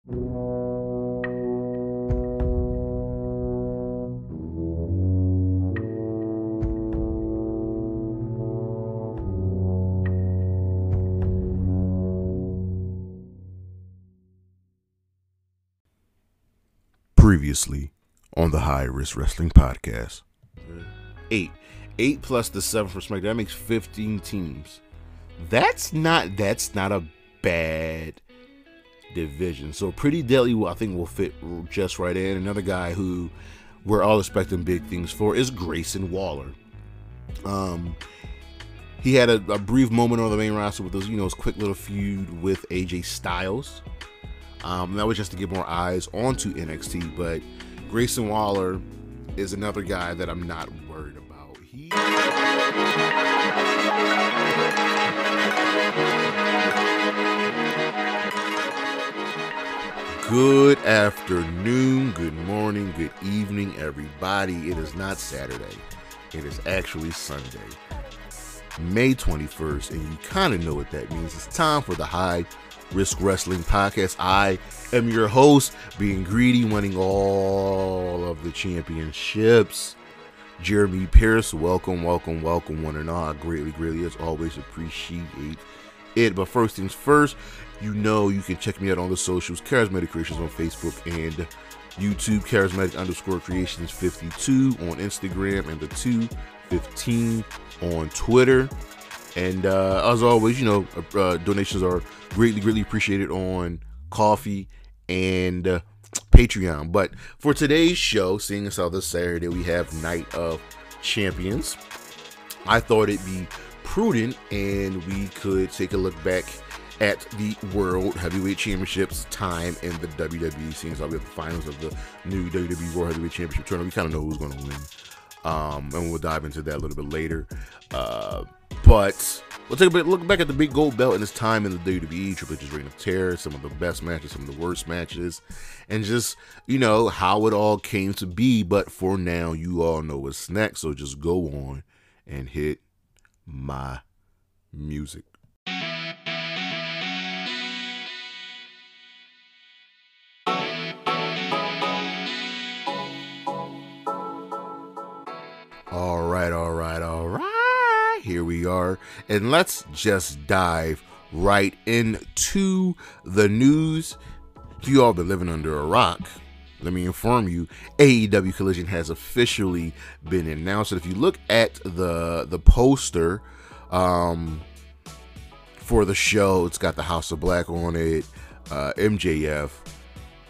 Previously on the High Risk Wrestling Podcast. Eight plus the 7 for SmackDown. That makes 15 teams. That's not a bad division. So Pretty Deadly, I think, will fit just right in. Another guy who we're all expecting big things for is Grayson Waller. He had a brief moment on the main roster with his quick little feud with AJ Styles. That was just to get more eyes onto NXT, but Grayson Waller is another guy that I'm not worried about. Good afternoon, good morning, good evening, everybody. It is not Saturday. It is actually Sunday, May 21st, and you kind of know what that means. It's time for the High Risk Wrestling Podcast. I am your host, being greedy, winning all of the championships, Jeremy Pierce. Welcome, one and all. I greatly, as always, appreciate it. But first things first, you can check me out on the socials, Charismatic Creations on Facebook and YouTube, Charismatic_Creations 52 on Instagram, and the 215 on Twitter. And as always, donations are greatly appreciated on Coffee and Patreon. But for today's show, seeing as how this Saturday we have Night of Champions, I thought it'd be prudent and we could take a look back at the World Heavyweight Championships time in the WWE, seeing as how we have the finals of the new WWE World Heavyweight Championship tournament. We kind of know who's going to win. And we'll dive into that a little bit later. But we'll take a look back at the big gold belt and its time in the WWE, Triple H's reign of terror, some of the best matches, some of the worst matches, and just, how it all came to be. But for now, you all know what's next, so just go on and hit my music. All right. Here we are. And let's just dive right into the news. If you all been living under a rock, let me inform you, AEW Collision has officially been announced. And if you look at the poster for the show, it's got the House of Black on it, MJF,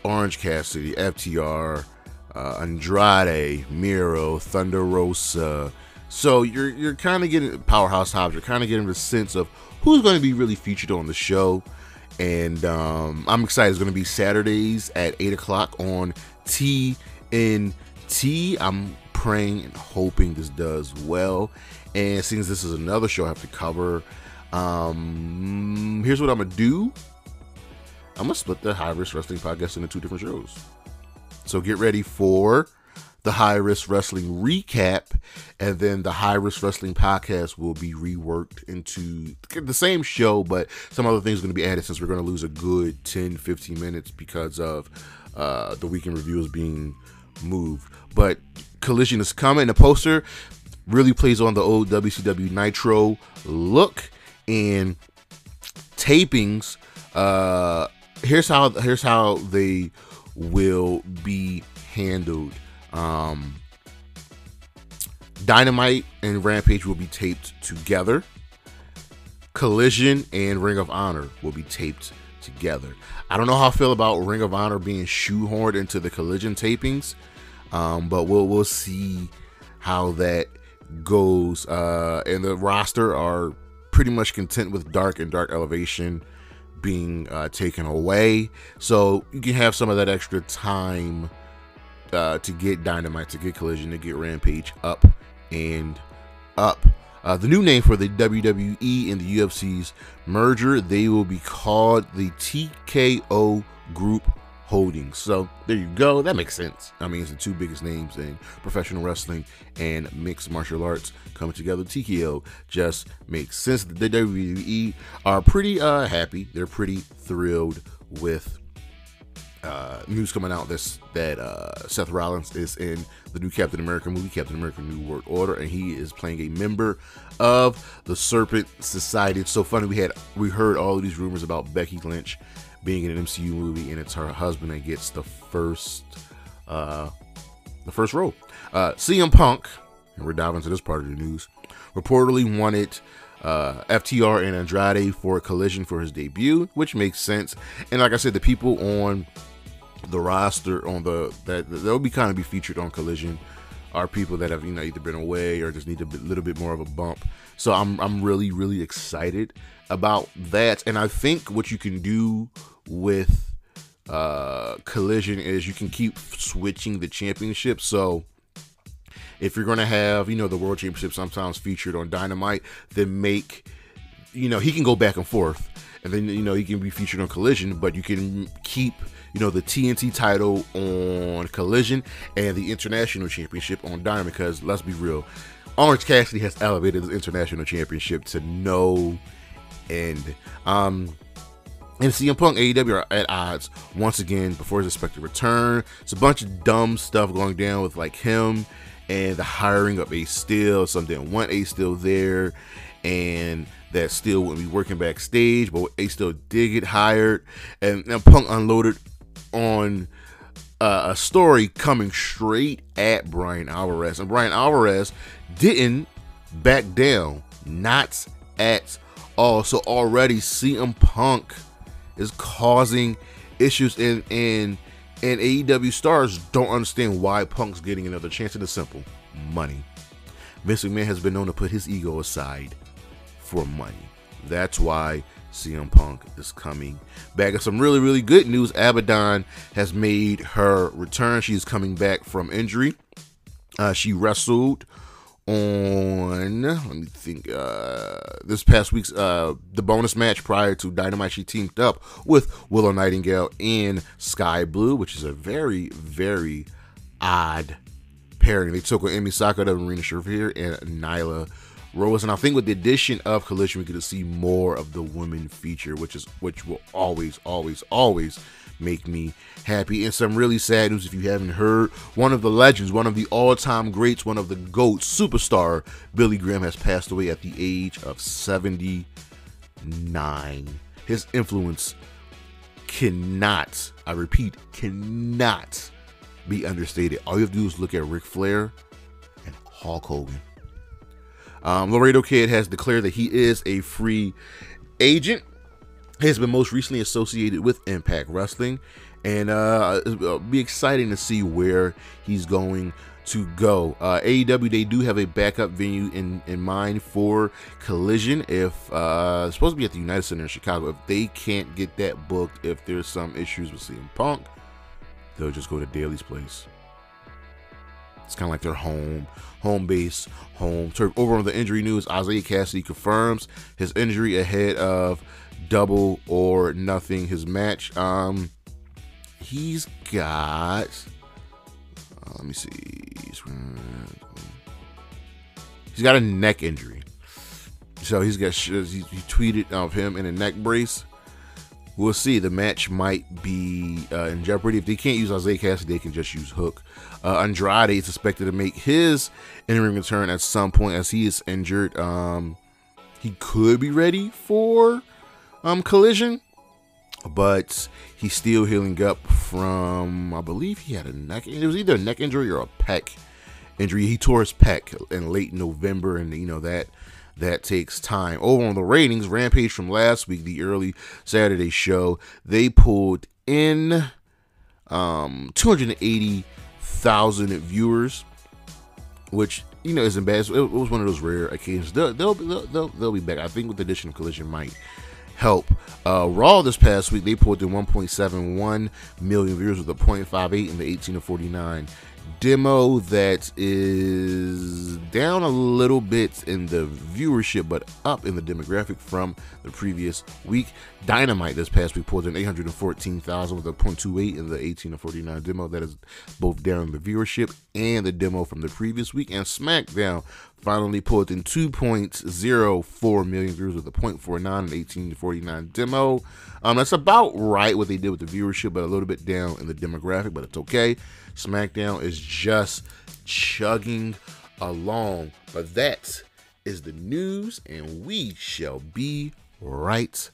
Orange Cassidy, FTR, Andrade, Miro, Thunder Rosa. So you're kind of getting Powerhouse Hobbs. You're kind of getting the sense of who's going to be really featured on the show. And I'm excited. It's going to be Saturdays at 8 o'clock on TNT. I'm praying and hoping this does well. And since this is another show I have to cover, here's what I'm going to do. I'm going to split the High Risk Wrestling Podcast into 2 different shows. So get ready for the High Risk Wrestling Recap, and then the High Risk Wrestling Podcast will be reworked into the same show, but some other things are going to be added since we're going to lose a good 10-15 minutes because of the weekend reviews being moved. But Collision is coming. The poster really plays on the old WCW Nitro look, and tapings. Here's how they will be handled. Dynamite and Rampage will be taped together. Collision and Ring of Honor will be taped together. I don't know how I feel about Ring of Honor being shoehorned into the Collision tapings, but we'll see how that goes. And the roster are pretty much content with Dark and Dark Elevation being taken away, so you can have some of that extra time to get Dynamite, to get Collision, to get Rampage up and up. The new name for the WWE and the UFC's merger, they will be called the TKO Group Holdings. So there you go. That makes sense. I mean, it's the 2 biggest names in professional wrestling and mixed martial arts coming together. TKO just makes sense. The WWE are pretty happy. They're pretty thrilled with news coming out that Seth Rollins is in the new Captain America movie, Captain America New World Order, and he is playing a member of the Serpent Society. It's so funny, we heard all of these rumors about Becky Lynch being in an MCU movie, and it's her husband that gets the first role. CM Punk, and we're diving into this part of the news, reportedly wanted FTR and Andrade for a Collision for his debut, which makes sense. And like I said, the people on the roster that they'll be kind of be featured on Collision are people that have either been away or just need a little bit more of a bump. So I'm really excited about that. And I think what you can do with Collision is you can keep switching the championship. So if you're going to have, the World Championship sometimes featured on Dynamite, then make, he can go back and forth. And then, he can be featured on Collision, but you can keep, the TNT title on Collision and the International Championship on Dynamite. Because let's be real, Orange Cassidy has elevated the International Championship to no end. And CM Punk, AEW are at odds once again before his expected return. It's a bunch of dumb stuff going down with like him and the hiring of Ace Steel. Some didn't want Ace Steel there, and that Steel wouldn't be working backstage, but Ace Steel did get hired, and Punk unloaded on a story coming straight at Brian Alvarez, and Brian Alvarez didn't back down, not at all. So already CM Punk is causing issues, and AEW stars don't understand why Punk's getting another chance. It is simple: money. Vince McMahon has been known to put his ego aside for money. That's why CM Punk is coming back. And some really good news: Abaddon has made her return. She's coming back from injury. She wrestled on, this past week's the bonus match prior to Dynamite. She teamed up with Willow Nightingale and Sky Blue, which is a very odd pairing. They took on Emi Sakura, Marina Shafir, and Nyla Rose. And I think with the addition of Collision, we get to see more of the women feature, which will always make me happy. And some really sad news, if you haven't heard, one of the legends, one of the all-time greats, one of the GOATs, superstar Billy Graham has passed away at the age of 79. His influence cannot, I repeat, cannot be understated. All you have to do is look at Ric Flair and Hulk Hogan. Laredo Kid has declared that he is a free agent. He has been most recently associated with Impact Wrestling, and it'll be exciting to see where he's going to go. AEW, they do have a backup venue in mind for Collision. If it's supposed to be at the United Center in Chicago. If they can't get that booked, if there's some issues with CM Punk, they'll just go to Daly's place. It's kind of like their home base, home turf. Over on the injury news, Isaiah Cassidy confirms his injury ahead of Double or Nothing, his match. He's got, let me see, he's got a neck injury. So he tweeted of him in a neck brace. We'll see. The match might be in jeopardy. If they can't use Isaiah Cassidy, they can just use Hook. Andrade is expected to make his in-ring return at some point, as he is injured. He could be ready for Collision, but he's still healing up from, I believe he had a neck. It was either a neck injury or a pec injury. He tore his pec in late November, and that takes time. Over on the ratings, Rampage from last week, the early Saturday show, they pulled in 280,000 viewers, which isn't bad. It was one of those rare occasions. They'll be back. I think with the addition of Collision might help. Raw this past week, they pulled in 1.71 million viewers with a 0.58 in the 18 to 49 demo that is down a little bit in the viewership, but up in the demographic from the previous week. Dynamite this past week pulled in 814,000 with a 0.28 in the 18 to 49 demo. That is both down in the viewership and the demo from the previous week. And SmackDown finally pulled in 2.04 million viewers with a 0.49 in the 18 to 49 demo. That's about right what they did with the viewership, but a little bit down in the demographic, but it's okay. SmackDown is just chugging along. But that is the news, and we shall be right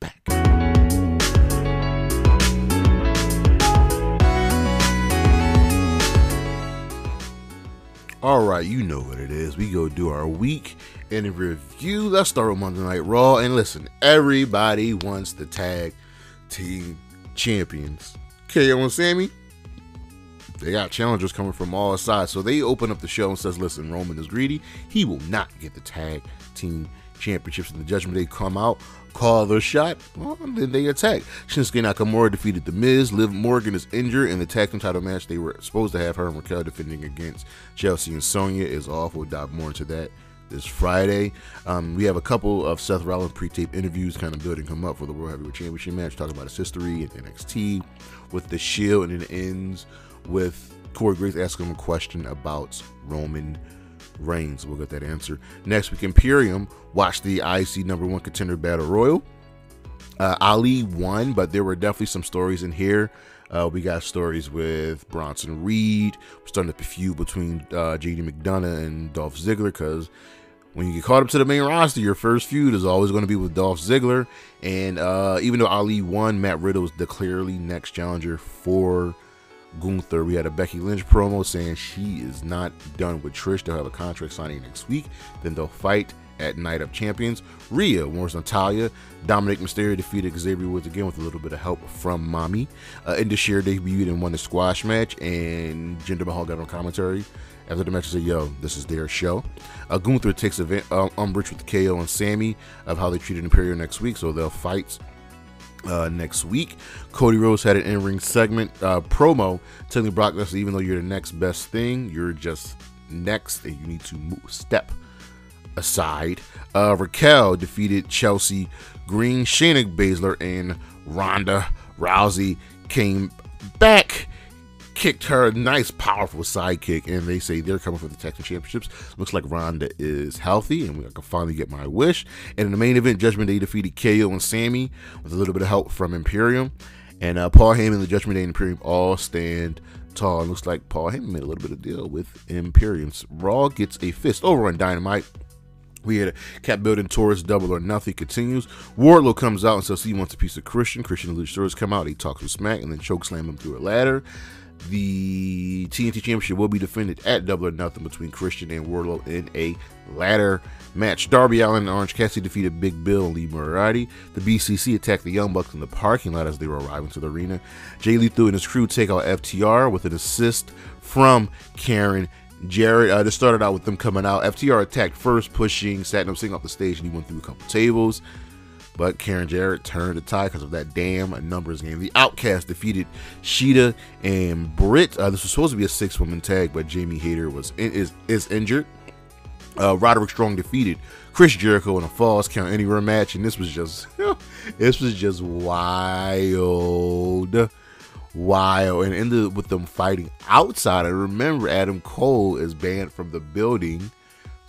back. All right, you know what it is. We go do our week in review. Let's start with Monday Night Raw. And listen, everybody wants the tag team champions. KO and Sami, they got challengers coming from all sides. So they open up the show and says, listen, Roman is greedy. He will not get the tag team championships. In the Judgment, they come out, call their shot, well, then they attack. Shinsuke Nakamura defeated The Miz. Liv Morgan is injured in the tag team title match. They were supposed to have her and Raquel defending against Chelsea and Sonya. Is off. We'll dive more into that this Friday. We have a couple of Seth Rollins pre-tape interviews kind of building him up for the World Heavyweight Championship match, talking about his history in NXT with the Shield, and it ends with Corey Graves asking him a question about Roman Reigns. We'll get that answer next week. Imperium watched the IC #1 contender battle royal. Ali won, but there were definitely some stories in here. We got stories with Bronson Reed. We're starting up a feud between JD McDonough and Dolph Ziggler, because when you get caught up to the main roster, your first feud is always going to be with Dolph Ziggler. And even though Ali won, Matt Riddle is the clearly next challenger for Gunther. We had a Becky Lynch promo saying she is not done with Trish. They'll have a contract signing next week. Then they'll fight at Night of Champions. Rhea warns Natalya. Dominic Mysterio defeated Xavier Woods again with a little bit of help from Mommy. Indus debuted and won the squash match, and Jinder Mahal got on commentary after the match and said, yo, this is their show. Gunther takes umbrage with KO and Sami of how they treated Imperial next week, so they'll fight next week. Cody Rhodes had an in-ring segment promo telling Brock Lesnar, even though you're the next best thing, you're just next and you need to step aside. Raquel defeated Chelsea Green. Shayna Baszler and Ronda Rousey came back, kicked her a nice powerful sidekick, and they say they're coming for the tag team championships. Looks like Ronda is healthy and I can finally get my wish. And in the main event, Judgment Day defeated KO and Sami with a little bit of help from Imperium. And Paul Heyman and the Judgment Day and Imperium all stand tall. It looks like Paul Heyman made a little bit of deal with Imperium. Raw gets a fist over on Dynamite. We had a cap building towards Double or Nothing continues. Wardlow comes out and says he wants a piece of Christian. Christian and Luchasaurus come out. He talks with Smack and then chokeslam him through a ladder. The TNT Championship will be defended at Double or Nothing between Christian and Wardlow in a ladder match. Darby Allin and Orange Cassidy defeated Big Bill and Lee Moriarty. The BCC attacked the Young Bucks in the parking lot as they were arriving to the arena. Jay Lethal and his crew take out FTR with an assist from Karen Jarrett. This started out with them coming out. FTR attacked first, pushing Satnam Singh off the stage, and he went through a couple tables. But Karen Jarrett turned the tide because of that damn numbers game. The Outcast defeated Sheeta and Britt. This was supposed to be a 6-woman tag, but Jamie Hayter is injured. Roderick Strong defeated Chris Jericho in a Falls Count Anywhere match, and this was just wild, and ended with them fighting outside. I remember Adam Cole is banned from the building,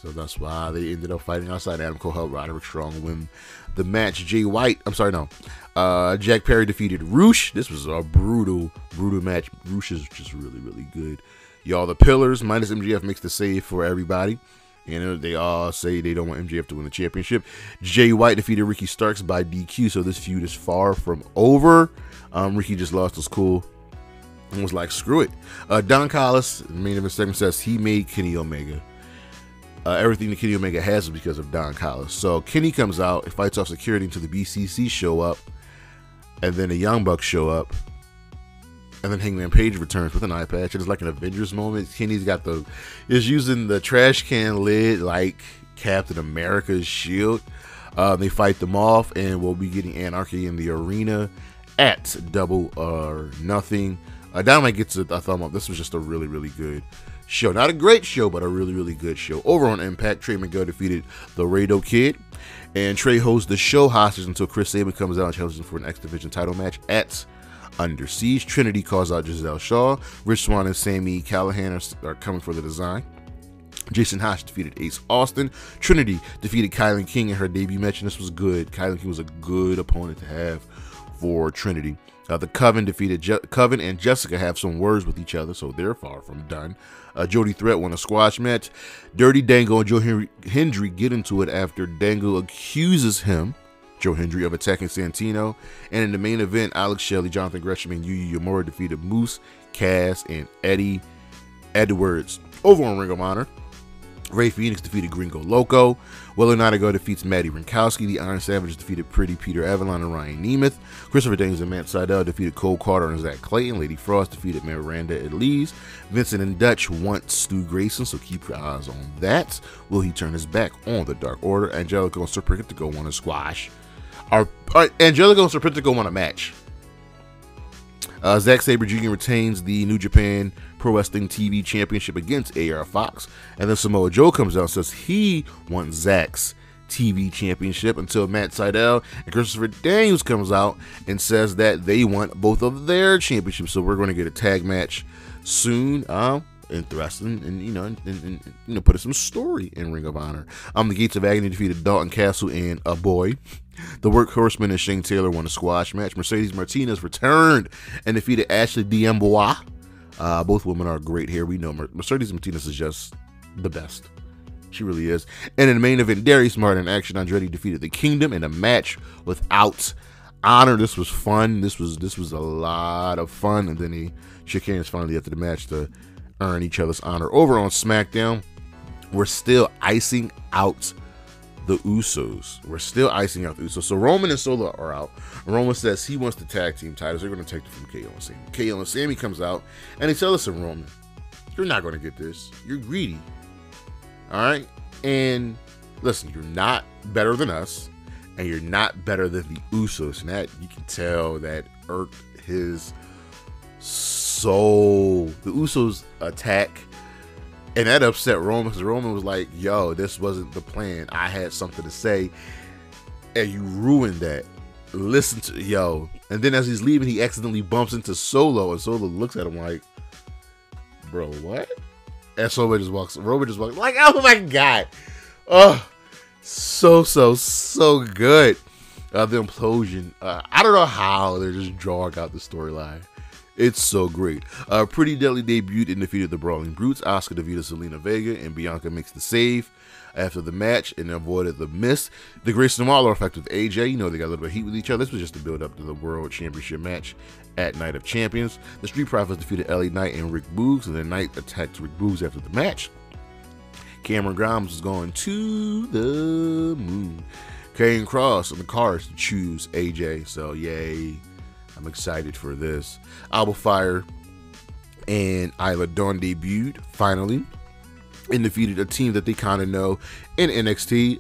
so that's why they ended up fighting outside. Adam Cole helped Roderick Strong win the match. Jack Perry defeated Roosh. This was a brutal match. Roosh is just really good. Y'all, the Pillars minus MJF makes the save for everybody. And they all say they don't want MJF to win the championship. Jay White defeated Ricky Starks by DQ, so this feud is far from over. Ricky just lost his cool and was like, screw it. Don Callis, the main event segment, says he made Kenny Omega. Everything that Kenny Omega has is because of Don Callis. So Kenny comes out, fights off security until the BCC show up, and then the Young Bucks show up. And then Hangman Page returns with an eye patch. It's like an Avengers moment. Kenny's is using the trash can lid like Captain America's shield. They fight them off, and we'll be getting Anarchy in the arena at Double or Nothing. Dynamite gets a thumb up. This was just a really, really good show. Not a great show, but a really, really good show. Over on Impact, Trey Miguel defeated the Rado Kid. And Trey holds the show hostage until Chris Sabin comes out and challenges him for an X Division title match at Under Siege. Trinity calls out Giselle Shaw. Rich Swann and Sami Callahan are coming for the design. Jason Haas defeated Ace Austin. Trinity defeated Kylan King in her debut match, and this was good. Kylan King was a good opponent to have for Trinity. The Coven defeated Coven and Jessica have some words with each other, so they're far from done. Jody Threat won a squash match. Dirty Dango and Joe Hendry get into it after Dango accuses him, Joe Hendry, of attacking Santino. And in the main event, Alex Shelley, Jonathan Gresham, and Yuya Uemura defeated Moose, Cass, and Eddie Edwards. Over on Ring of Honor, Ray Phoenix defeated Gringo Loco. Willow Nightingale defeats Maddie Rinkowski. The Iron Savages defeated Pretty Peter Avalon and Ryan Nemeth. Christopher Daniels and Matt Sydal defeated Cole Carter and Zach Clayton. Lady Frost defeated Miranda Elise. Vincent and Dutch want Stu Grayson, so keep your eyes on that. Will he turn his back on the Dark Order? Angelico and Serpentico won a squash. Angelico and Serpentico won a match. Zack Sabre Jr. retains the New Japan Pro Wrestling TV Championship against AR Fox. And then Samoa Joe comes out and says he wants Zack's TV Championship until Matt Sydal and Christopher Daniels comes out and says that they want both of their championships. So we're going to get a tag match soon. Interesting, and put some story in Ring of Honor. The Gates of Agony defeated Dalton Castle and a boy. The Workhorsemen and Shane Taylor won a squash match. Mercedes Martinez returned and defeated Ashley D'Amboise. Both women are great here. We know Mercedes Martinez is just the best. She really is. And in the main event, Darius Martin and Action Andretti defeated the Kingdom in a match without honor. This was fun. This was a lot of fun. And then he shook hands finally after the match to earn each other's honor. Over on SmackDown, we're still icing out the Usos. So Roman and Solo are out. Roman says he wants the tag team titles. They're going to take it from KO and Sami. KO and Sami comes out and he tells us, Roman, you're not going to get this. You're greedy. All right? And listen, you're not better than us, and you're not better than the Usos. And that, you can tell that irked his soul. The Usos attack, and that upset Roman, because Roman was like, yo, this wasn't the plan. I had something to say, and you ruined that. Listen to, yo. And then as he's leaving, he accidentally bumps into Solo, and Solo looks at him like, bro, what? And Roman just walks like, oh my God. Oh, so good. The implosion. I don't know how they're just drawing out the storyline. It's so great. Pretty Deadly debuted and defeated the Brawling Brutes. Asuka defeated Zelina Vega, and Bianca makes the save after the match and avoided the miss. The Grayson Waller effect with AJ. You know, they got a little bit of heat with each other. This was just to build up to the World Championship match at Night of Champions. The Street Profits defeated LA Knight and Rick Boogs, and then Knight attacked Rick Boogs after the match. Cameron Grimes was going to the moon. Karrion Kross and the Cars to choose AJ, so yay. I'm excited for this. Alba Fire and Isla Dawn debuted, finally, and defeated a team that they kind of know in NXT.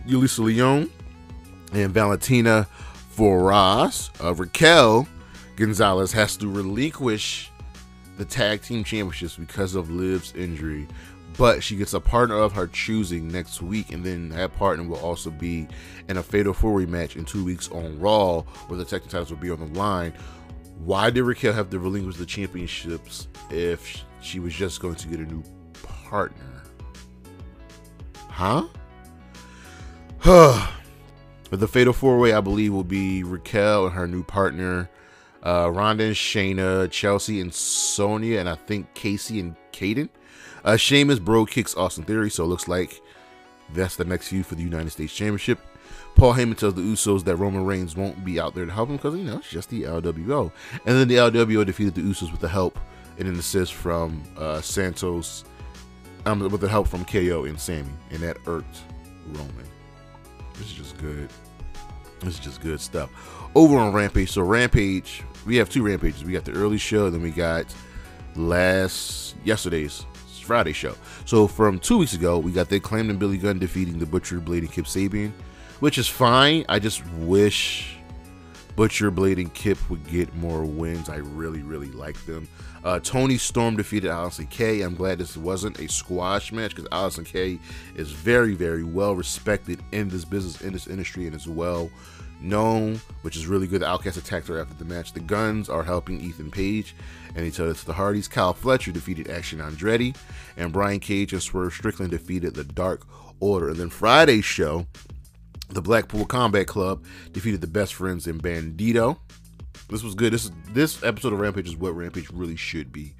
Yulisa Leon and Valentina Feroz. Raquel Gonzalez has to relinquish the tag team championships because of Liv's injury, but she gets a partner of her choosing next week, and then that partner will also be in a Fatal 4-Way match in 2 weeks on Raw, where the tag team titles will be on the line. Why did Raquel have to relinquish the championships if she was just going to get a new partner? Huh? But the Fatal 4-Way, I believe, will be Raquel and her new partner, Ronda and Shayna, Chelsea and Sonya, and I think Casey and Kaden. Sheamus bro kicks Austin Theory, so it looks like that's the next feud for the United States Championship. Paul Heyman tells the Usos that Roman Reigns won't be out there to help him because, it's just the LWO. And then the LWO defeated the Usos with the help and an assist from Santos, with the help from KO and Sami, and that irked Roman. This is just good. This is just good stuff. Over on Rampage, so Rampage, we have two Rampages. We got the early show, then we got yesterday's Friday show. So from 2 weeks ago, we got the Acclaimed and Billy Gunn defeating the Butcher, Blade, and Kip Sabian, which is fine. I just wish Butcher, Blade, and Kip would get more wins. I really like them. Tony Storm defeated Allison Kay. I'm glad this wasn't a squash match because Allison Kay is very well respected in this business, in this industry, and is well known, which is really good. The Outcast attacked her after the match. The Guns are helping Ethan Page and each other to the Hardys. Kyle Fletcher defeated Action Andretti, and Brian Cage and Swerve Strickland defeated the Dark Order. And then Friday's show, the Blackpool Combat Club defeated the Best Friends in Bandito. This was good. This episode of Rampage is what Rampage really should be.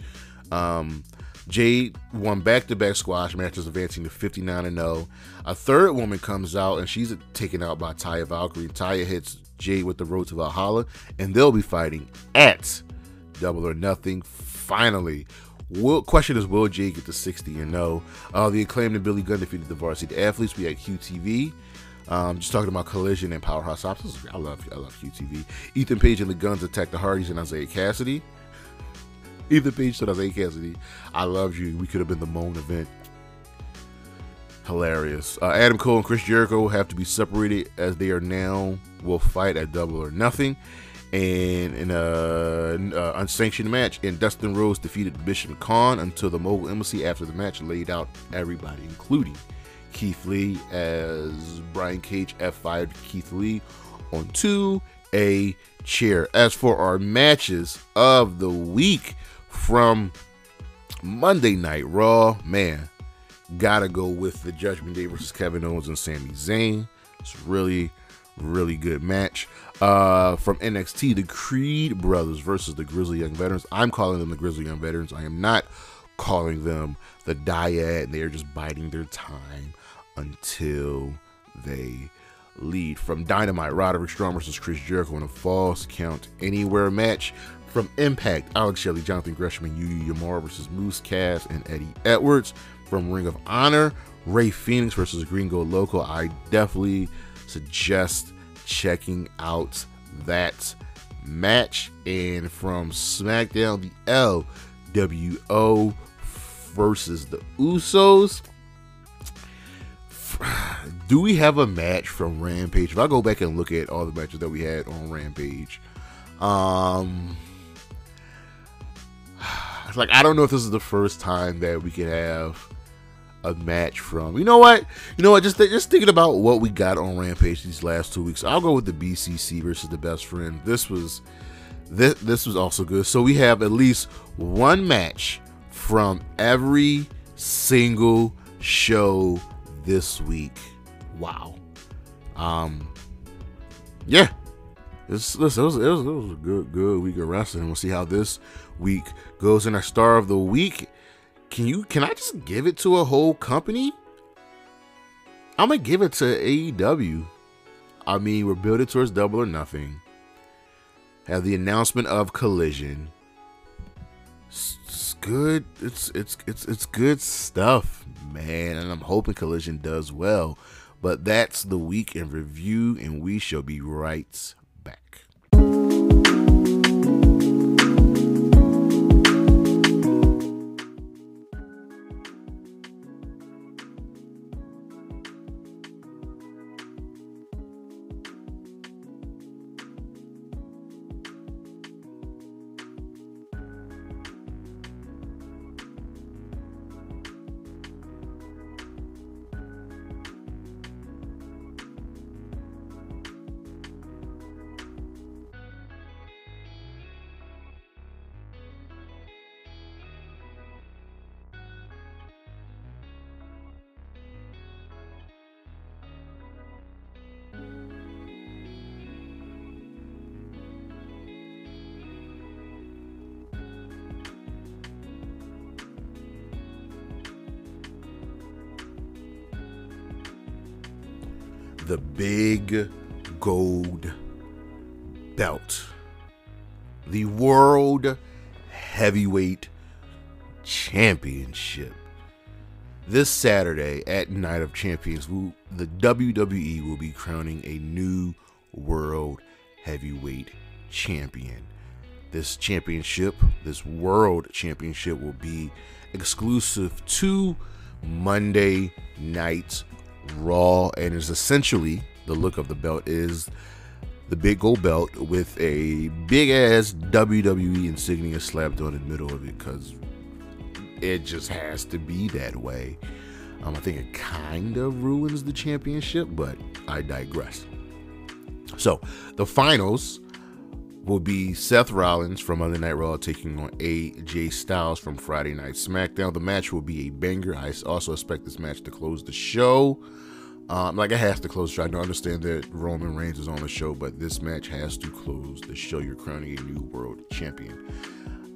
Jade won back-to-back squash matches, advancing to 59-0. A third woman comes out, and she's taken out by Taya Valkyrie. Taya hits Jade with the Road to Valhalla, and they'll be fighting at Double or Nothing. Finally, question is, will Jade get to 60-0? The Acclaimed and Billy Gunn defeated the Varsity Athletes. We had QTV. Just talking about Collision and Powerhouse Hobbs. I love QTV. Ethan Page and the Guns attacked the Hardys and Isaiah Cassidy. Ethan Page said, Isaiah Cassidy, I love you. We could have been the main event. Hilarious. Adam Cole and Chris Jericho will have to be separated as they are now will fight at Double or Nothing. And in an unsanctioned match, and Dustin Rhodes defeated Bishop Khan until the Mogul Embassy after the match laid out everybody, including Keith Lee, as Brian Cage F5'd Keith Lee onto a chair. As for our matches of the week from Monday Night Raw, man, gotta go with the Judgment Day versus Kevin Owens and Sami Zayn. It's really good match. From NXT, the Creed Brothers versus the Grizzled Young Veterans. I'm calling them the Grizzled Young Veterans. I am not calling them the Dyad. They are just biding their time until they lead. From Dynamite, Roderick Strong versus Chris Jericho in a Falls Count Anywhere match. From Impact, Alex Shelley, Jonathan Gresham, and Uemura versus Moose Cass and Eddie Edwards. From Ring of Honor, Ray Phoenix versus Gringo Loco. I definitely suggest checking out that match. And from SmackDown, the LWO versus the Usos. Do we have a match from Rampage? If I go back and look at all the matches that we had on Rampage, it's like, I don't know if this is the first time that we could have a match from, you know what, just thinking about what we got on Rampage these last 2 weeks, I'll go with the BCC versus the Best Friend. This was also good. So we have at least one match from every single show this week. Wow. Yeah, it was a good week of wrestling. We'll see how this week goes. In our star of the week, can I just give it to a whole company? I'm gonna give it to AEW. I mean, we're building towards Double or Nothing. Have the announcement of Collision. It's good. It's good stuff, man. And I'm hoping Collision does well. But that's the week in review, and we shall be right back. The big gold belt. The World Heavyweight Championship. This Saturday at Night of Champions, the WWE will be crowning a new World Heavyweight Champion. This World Championship, will be exclusive to Monday Night Raw, and is essentially, the look of the belt is the big gold belt with a big ass WWE insignia slapped on the middle of it, because it just has to be that way. I think it kind of ruins the championship, but I digress. So the finals will be Seth Rollins from Monday Night Raw taking on AJ Styles from Friday Night SmackDown. The match will be a banger. I also expect this match to close the show. Like, it has to close the show. I don't understand that Roman Reigns is on the show, but this match has to close the show. You're crowning a new world champion.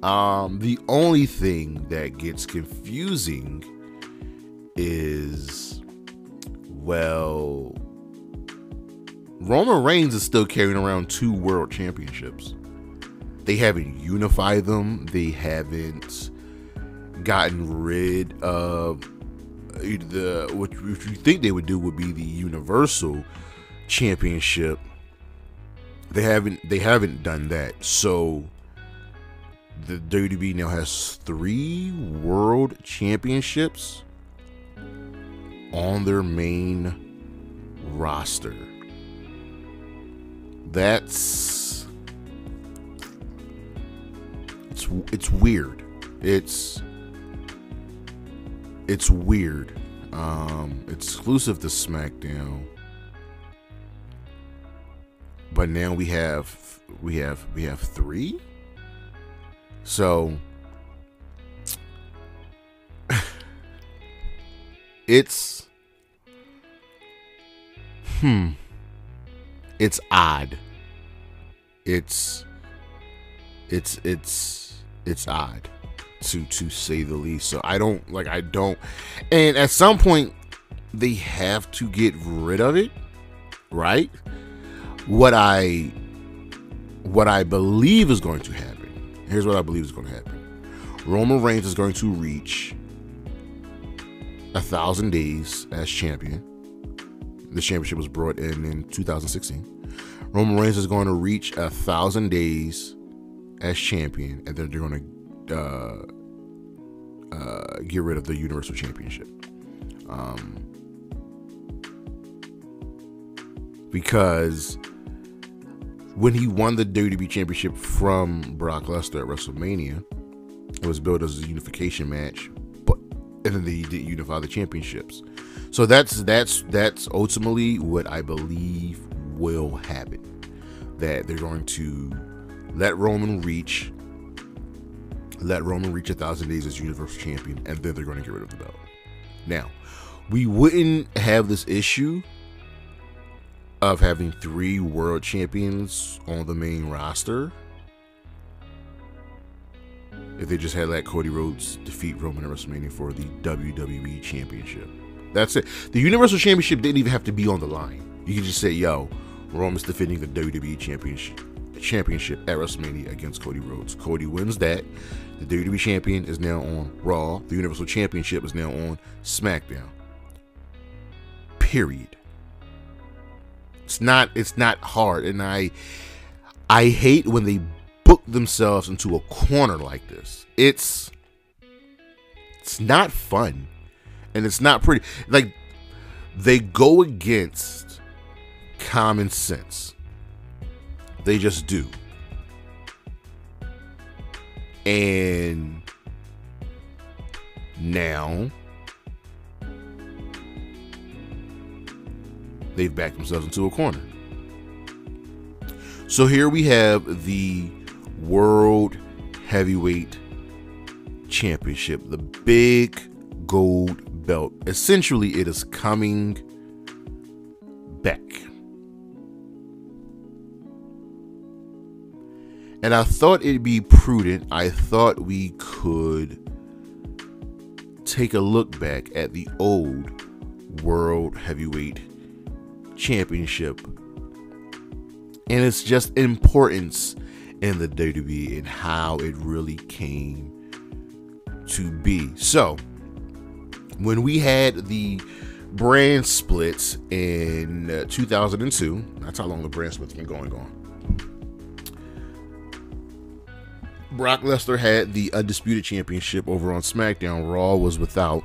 The only thing that gets confusing is, well, Roman Reigns is still carrying around 2 world championships. They haven't unified them. They haven't gotten rid of what you think they would do would be the Universal Championship. They haven't done that. So the WWE now has 3 world championships on their main roster. It's weird. It's weird. Exclusive to SmackDown, but now we have 3. So it's odd. It's odd, to say the least. So I don't, and at some point they have to get rid of it, right? What I believe is going to happen. Here's what I believe is going to happen. Roman Reigns is going to reach 1,000 days as champion. The championship was brought in 2016. Roman Reigns is going to reach 1,000 days as champion, and then they're going to get rid of the Universal Championship. Because when he won the WWE Championship from Brock Lesnar at WrestleMania, it was billed as a unification match, and then they didn't unify the championships. So that's ultimately what I believe will happen. That they're going to let Roman reach 1,000 days as Universal Champion, and then they're going to get rid of the belt. Now, we wouldn't have this issue of having 3 world champions on the main roster if they just had let Cody Rhodes defeat Roman at WrestleMania for the WWE Championship. That's it. The Universal Championship didn't even have to be on the line. You could just say, yo, Roman's defending the WWE Championship at WrestleMania against Cody Rhodes. Cody wins that. The WWE Champion is now on Raw. The Universal Championship is now on SmackDown. Period. It's not hard, and I hate when they book themselves into a corner like this. It's not fun, and it's not pretty. Like, they go against common sense. They just do. And now they've backed themselves into a corner. So here we have the World Heavyweight Championship, the big gold belt. Essentially, it is coming back. And I thought it'd be prudent. I thought we could take a look back at the old World Heavyweight Championship and its just importance in the WWE and how it really came to be. So, when we had the brand splits in 2002, that's how long the brand split's been going on. Brock Lesnar had the Undisputed Championship over on SmackDown. Raw was without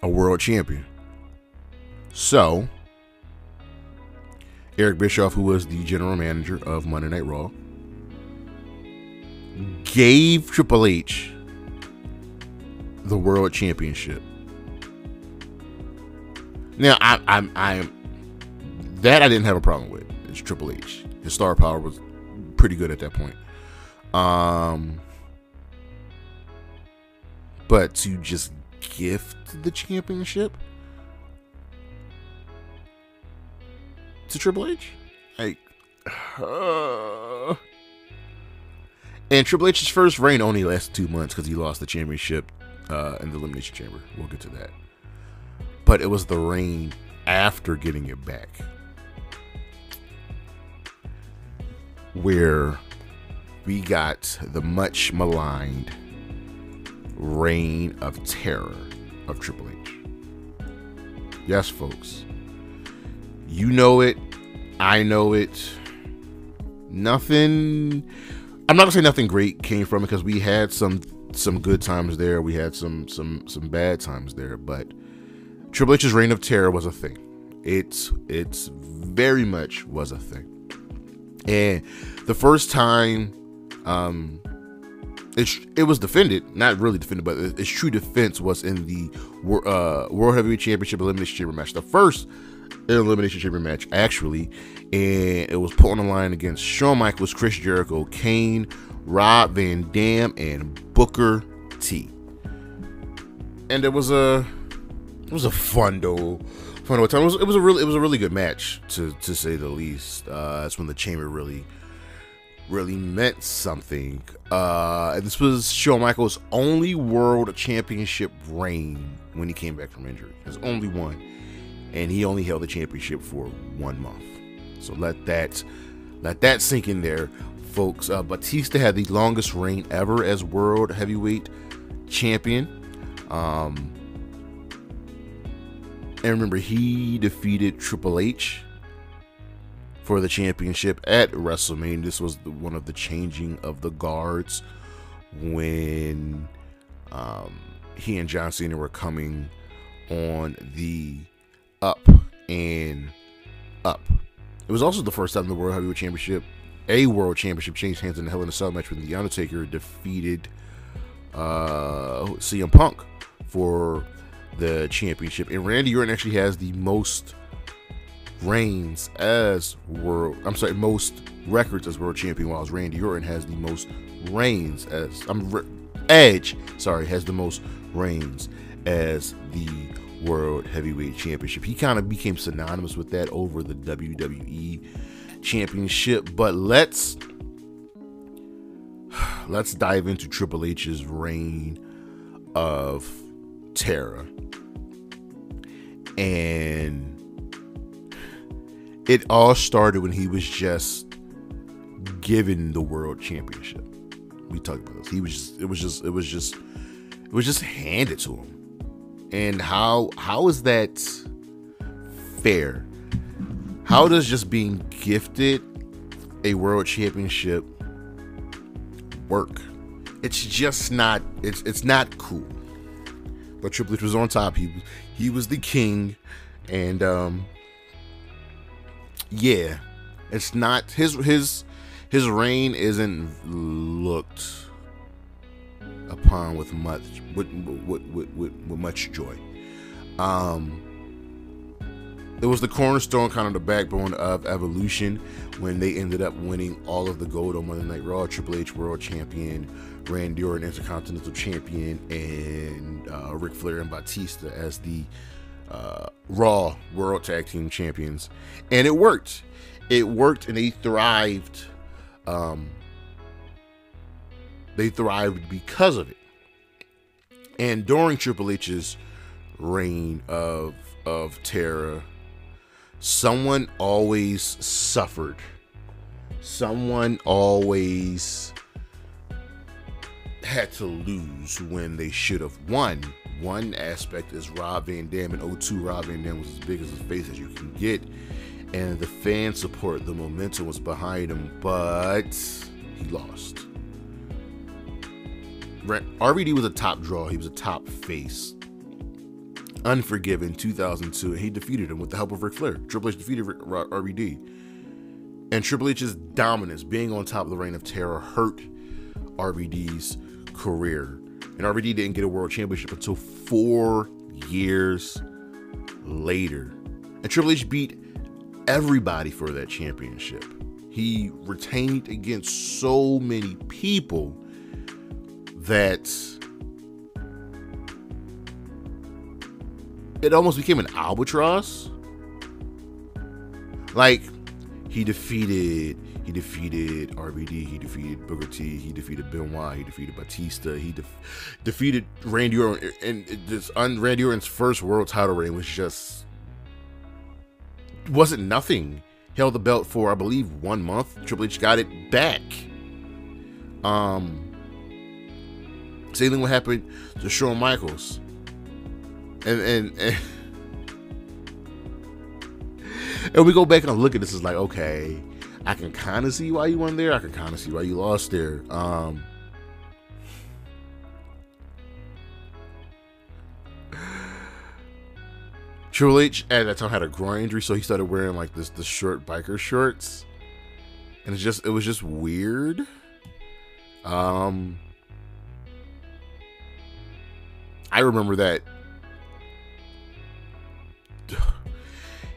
a world champion. So, Eric Bischoff, who was the general manager of Monday Night Raw, gave Triple H the World Championship. Now, I didn't have a problem with. It's Triple H. His star power was pretty good at that point. But to just gift the championship to Triple H, like, and Triple H's first reign only lasted 2 months because he lost the championship in the Elimination Chamber. We'll get to that. But it was the reign after getting it back where we got the much maligned reign of terror of Triple H. Yes, folks. You know it. I know it. Nothing. I'm not gonna say nothing great came from it because we had some good times there. We had some bad times there. But Triple H's reign of terror was a thing. It's very much was a thing. And the first time, it was defended, not really defended, but its true defense was in the World Heavyweight Championship Elimination Chamber match. The first Elimination Chamber match, actually, and it was put on the line against Shawn Michaels, Chris Jericho, Kane, Rob Van Dam, and Booker T. And it was a fun time. It was a really good match to say the least. That's when the chamber really meant something. And this was Shawn Michaels' only world championship reign when he came back from injury. His only one. And he only held the championship for 1 month. So let that sink in there, folks. Batista had the longest reign ever as world heavyweight champion. And remember, he defeated Triple H for the championship at WrestleMania. This was one of the changing of the guards when he and John Cena were coming on the up and up. It was also the first time the World Heavyweight Championship, a World Championship, changed hands in the Hell in a Cell match when The Undertaker defeated CM Punk for the championship. And Randy Orton actually has the most reigns as most records as world champion, while Randy Orton has the most reigns as Edge has the most reigns as the World Heavyweight Championship. He kind of became synonymous with that over the WWE Championship. But let's dive into Triple H's reign of terror. And it all started when he was just given the World Championship. We talked about this. It was just handed to him. And how is that fair? How does just being gifted a World Championship work? It's just not. It's not cool. But Triple H was on top. He was the king, and yeah, it's not his reign isn't looked upon with much joy. It was the cornerstone, kind of the backbone of Evolution when they ended up winning all of the gold on Monday Night Raw. Triple H World Champion, Randy Orton Intercontinental Champion, and Ric Flair and Batista as the Raw World Tag Team Champions. And it worked. It worked, and they thrived. They thrived because of it. And during Triple H's reign of terror, someone always suffered. Someone always had to lose when they should have won. One aspect is Rob Van Dam. In 2002, Rob Van Dam was as big as his face as you can get. And the fan support, the momentum was behind him, but he lost. RVD was a top draw. He was a top face. Unforgiven 2002, and he defeated him with the help of Ric Flair. Triple H defeated RVD. And Triple H's dominance, being on top of the Reign of Terror, hurt RVD's career. And RVD didn't get a world championship until 4 years later. And Triple H beat everybody for that championship. He retained against so many people that it almost became an albatross. Like, he defeated RVD, he defeated Booker T, he defeated Benoit, he defeated Batista, he defeated Randy Orton, and Randy Orton's first world title reign wasn't nothing. Held the belt for, I believe, 1 month. Triple H got it back. Same thing what happened to Shawn Michaels. And we go back and look at this, it's like, okay, I can kind of see why you won there. I can kind of see why you lost there. Triple H at that time had a groin injury, so he started wearing like the short biker shorts, and it was just weird. I remember that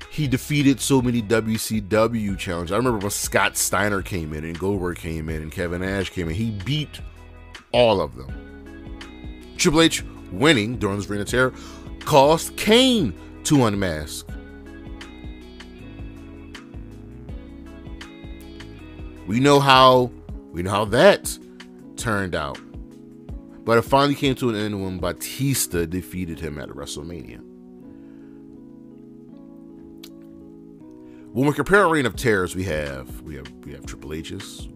he defeated so many WCW challenges. I remember when Scott Steiner came in and Goldberg came in and Kevin Nash came in. He beat all of them. Triple H winning during this Reign of Terror caused Kane to unmask. We know how that turned out. But it finally came to an end when Batista defeated him at WrestleMania. When we're comparing Reign of Terrors, we have Triple H's.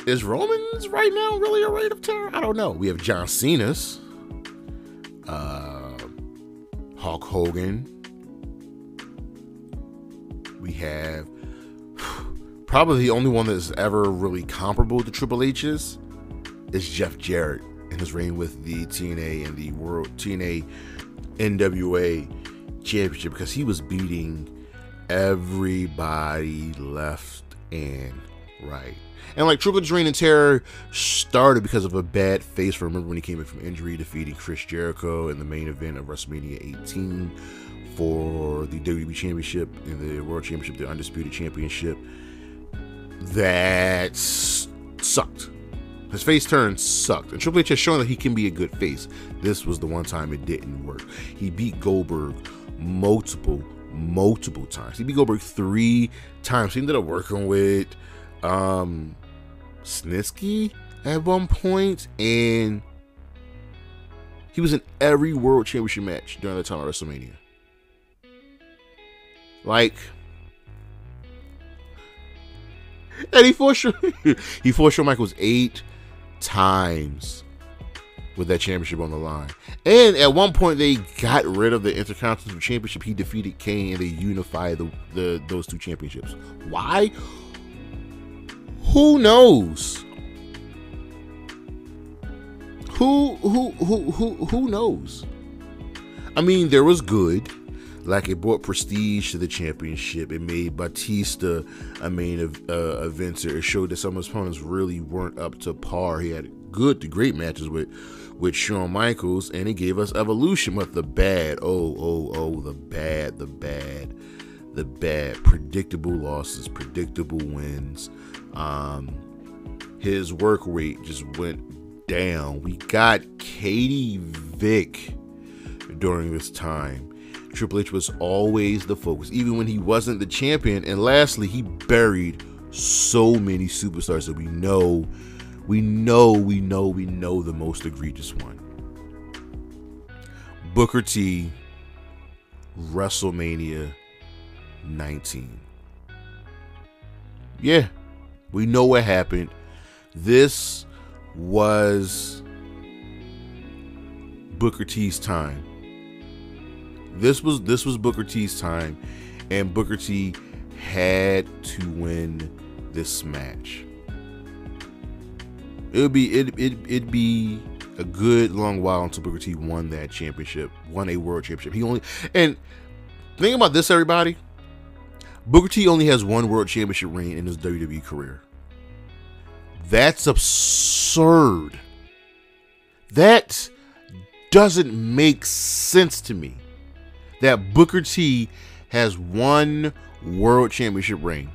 Is Roman's right now really a Reign of Terror? I don't know. We have John Cena's. Hulk Hogan. We have probably the only one that's ever really comparable to Triple H's is Jeff Jarrett in his reign with the TNA and the World TNA NWA Championship, because he was beating everybody left and right. And like Triple H's Reign of Terror started because of a bad face. Remember when he came in from injury, defeating Chris Jericho in the main event of WrestleMania 18 for the WWE Championship and the World Championship, the Undisputed Championship. That sucked. His face turn sucked. And Triple H has shown that he can be a good face. This was the one time it didn't work. He beat Goldberg multiple times. He beat Goldberg 3 times. He ended up working with Snitsky at one point, and he was in every World Championship match during the time of WrestleMania. Like, and he forced Shawn Michaels 8 times with that championship on the line. And at one point they got rid of the Intercontinental Championship. He defeated Kane and they unified those 2 championships. Why? Who knows? Who knows? I mean, there was good. Like, it brought prestige to the championship. It made Batista a main eventer. It showed that some of his opponents really weren't up to par. He had good to great matches with Shawn Michaels, and it gave us Evolution. But the bad, the bad, predictable losses, predictable wins. His work rate just went down. We got Katie Vick during this time. Triple H was always the focus, even when he wasn't the champion. And lastly, he buried so many superstars that we know the most egregious one. Booker T, WrestleMania 19. Yeah, we know what happened. This was Booker T's time. This was Booker T's time, and Booker T had to win this match. It'd be a good long while until Booker T won that championship, won a world championship. And think about this, everybody. Booker T only has one World Championship reign in his WWE career. That's absurd. That doesn't make sense to me. That Booker T has one World Championship reign.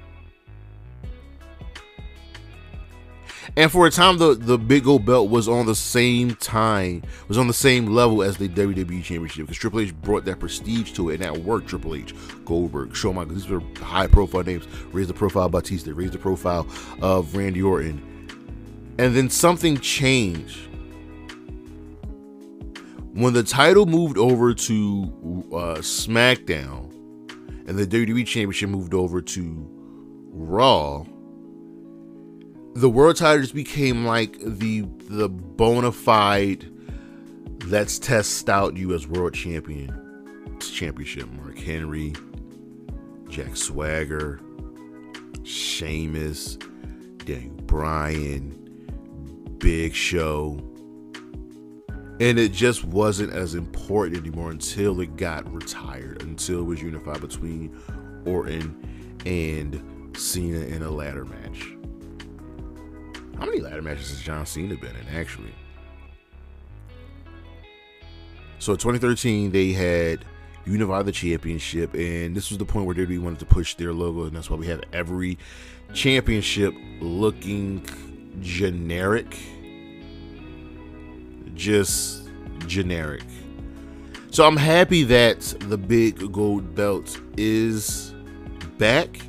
And for a time, the Big Gold Belt was on the same level as the WWE Championship, because Triple H brought that prestige to it, and that worked. Triple H, Goldberg, Shawn Michaels, these were high-profile names. Raised the profile of Batista, raised the profile of Randy Orton. And then something changed. When the title moved over to SmackDown, and the WWE Championship moved over to Raw, the world title just became like the bona fide, let's test out you as world championship. Mark Henry, Jack Swagger, Sheamus, Daniel Bryan, Big Show. And it just wasn't as important anymore until it got retired, until it was unified between Orton and Cena in a ladder match. How many ladder matches has John Cena been in, actually? So in 2013, they had unified the championship, and this was the point where WWE wanted to push their logo, and that's why we have every championship looking generic. Just generic. So I'm happy that the Big Gold Belt is back.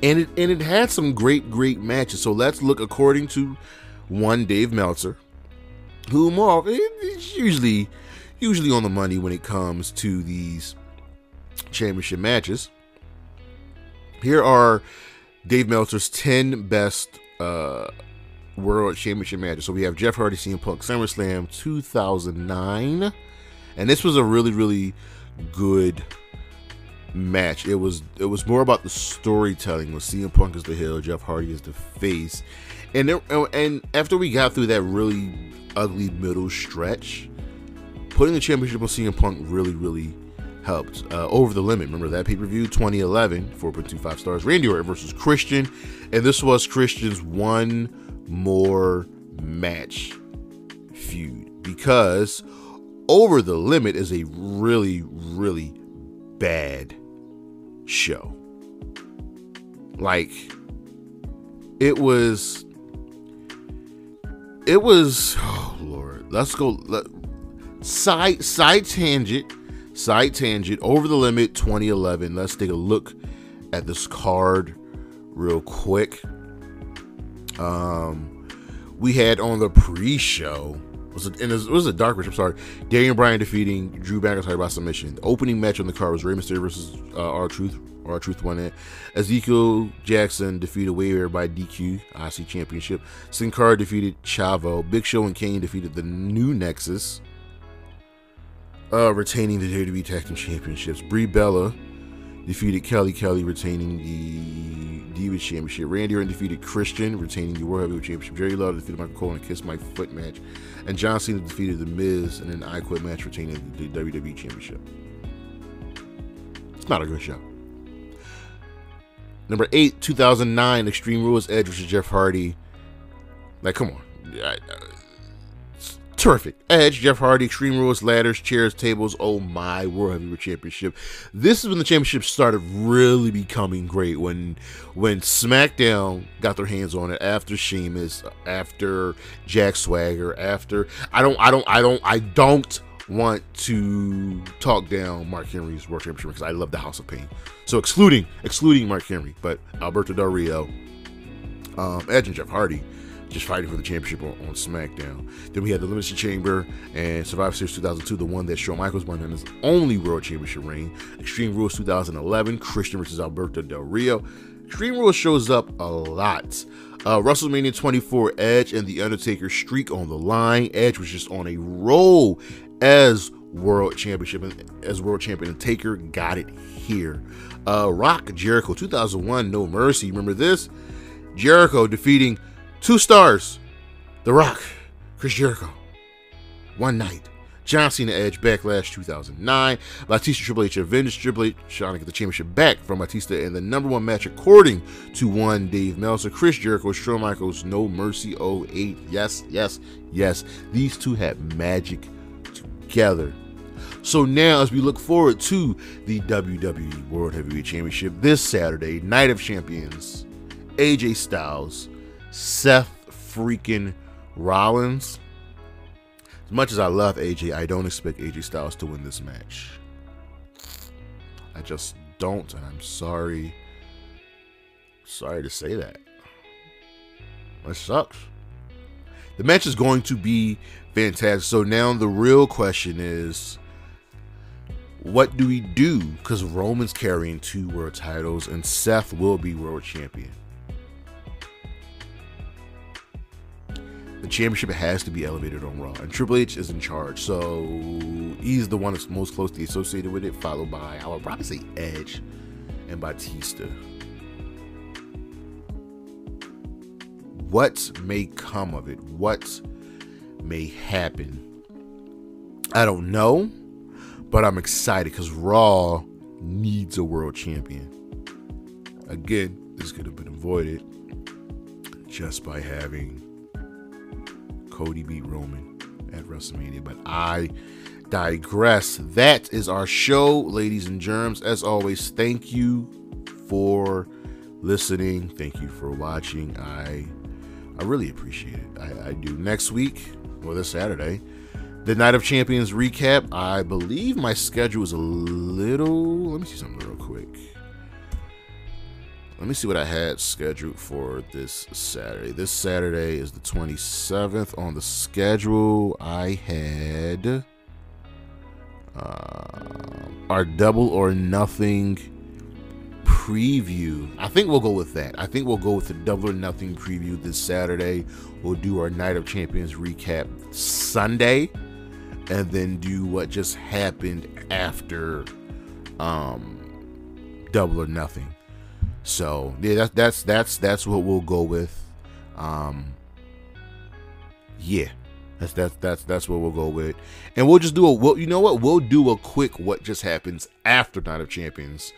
And it had some great matches. So let's look, according to one Dave Meltzer, who is usually on the money when it comes to these championship matches. Here are Dave Meltzer's 10 best World Championship matches. So we have Jeff Hardy, CM Punk, SummerSlam 2009, and this was a really good match. It was more about the storytelling, with CM Punk as the heel, Jeff Hardy as the face, and after we got through that really ugly middle stretch, putting the championship on CM Punk really helped. Over the Limit, remember that pay-per-view, 2011, 4.25 stars. Randy Orton versus Christian, and this was Christian's one more match feud, because Over the Limit is a really bad show. Like, it was oh Lord, let's go side tangent. Over the Limit 2011. Let's take a look at this card real quick. We had on the pre-show, it was a dark match, I'm sorry, Daniel Bryan defeating Drew McIntyre by submission. The opening match on the card was Rey Mysterio versus R-Truth. R-Truth won it. Ezekiel Jackson defeated Wade by DQ, IC Championship. Sin Cara defeated Chavo. Big Show and Kane defeated the New Nexus, retaining the WWE Tag Team Championships. Brie Bella defeated Kelly, retaining the Divas Championship. Randy Orton defeated Christian, retaining the World Heavyweight Championship. Jerry Lawler defeated Michael Cole in a Kiss My Foot match. And John Cena defeated The Miz in an I Quit match, retaining the WWE Championship. It's not a good show. Number 8, 2009, Extreme Rules, Edge versus Jeff Hardy. Like, come on. Terrific. Edge, Jeff Hardy, Extreme Rules, ladders, chairs, tables. Oh my, World Heavyweight Championship. This is when the championship started really becoming great. When SmackDown got their hands on it, after Sheamus, after Jack Swagger, after I don't want to talk down Mark Henry's World Championship, because I love the House of Pain. So excluding Mark Henry, but Alberto Del Rio, Edge and Jeff Hardy just fighting for the championship on SmackDown. Then we had the Elimination Chamber and Survivor Series 2002, the one that Shawn Michaels won in his only World Championship reign. Extreme Rules 2011, Christian versus Alberto Del Rio. Extreme Rules shows up a lot. WrestleMania 24, Edge and The Undertaker, streak on the line. Edge was just on a roll as World Championship, and Taker got it here. Rock Jericho 2001, No Mercy. Remember this? Jericho defeating 2 stars, The Rock, Chris Jericho. One night, John Cena Edge Backlash 2009. Batista Triple H Avenged. Triple H trying to get the championship back from Batista in the #1 match according to one Dave Meltzer. Chris Jericho, Shawn Michaels, No Mercy 08. Yes, yes, yes. These two had magic together. So now as we look forward to the WWE World Heavyweight Championship this Saturday, Night of Champions, AJ Styles, Seth freaking Rollins. As much as I love AJ, I don't expect AJ Styles to win this match. I just don't, and I'm sorry. Sorry to say that. That sucks. The match is going to be fantastic. So now the real question is, what do we do? Because Roman's carrying 2 world titles, and Seth will be world champion. The championship has to be elevated on Raw, and Triple H is in charge, so he's the one that's most closely associated with it, followed by, I would probably say, Edge and Batista. What may come of it? What may happen? I don't know, but I'm excited because Raw needs a world champion. Again, this could have been avoided just by having Cody beat Roman at WrestleMania, but I digress. That is our show, ladies and germs. As always, thank you for listening. Thank you for watching. I really appreciate it. I do. Next week, or this Saturday, the Night of Champions recap. I believe my schedule is a little... Let me see something real quick. Let me see what I had scheduled for this Saturday. This Saturday is the 27th. On the schedule, I had our Double or Nothing preview. I think we'll go with that. I think we'll go with the Double or Nothing preview this Saturday. We'll do our Night of Champions recap Sunday, and then do what just happened after Double or Nothing. So yeah, that's what we'll go with. Yeah, that's what we'll go with, and we'll just do we'll do a quick what just happens after Night of Champions.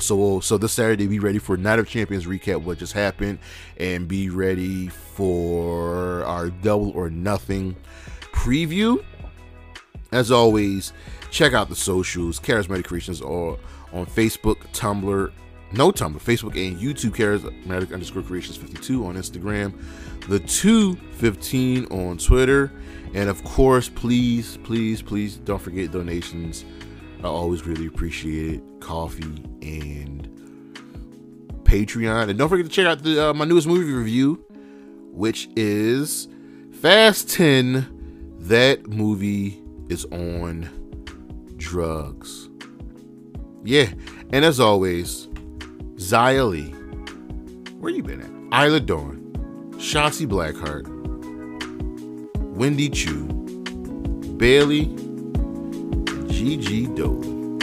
So this Saturday, be ready for Night of Champions recap, what just happened, and be ready for our Double or Nothing preview. As always, check out the socials, Charismatic Creations, or on Facebook, Facebook and YouTube, Charismatic_Creations52 on Instagram, the 215 on Twitter, and of course, please don't forget donations. I always really appreciate it. Coffee and Patreon, and don't forget to check out my newest movie review, which is Fast 10. That movie is on drugs. Yeah, and as always, Xia Li, where you been at? Isla Dawn, Shotzi Blackheart, Wendy Chu, Bailey, and Gigi Dolan.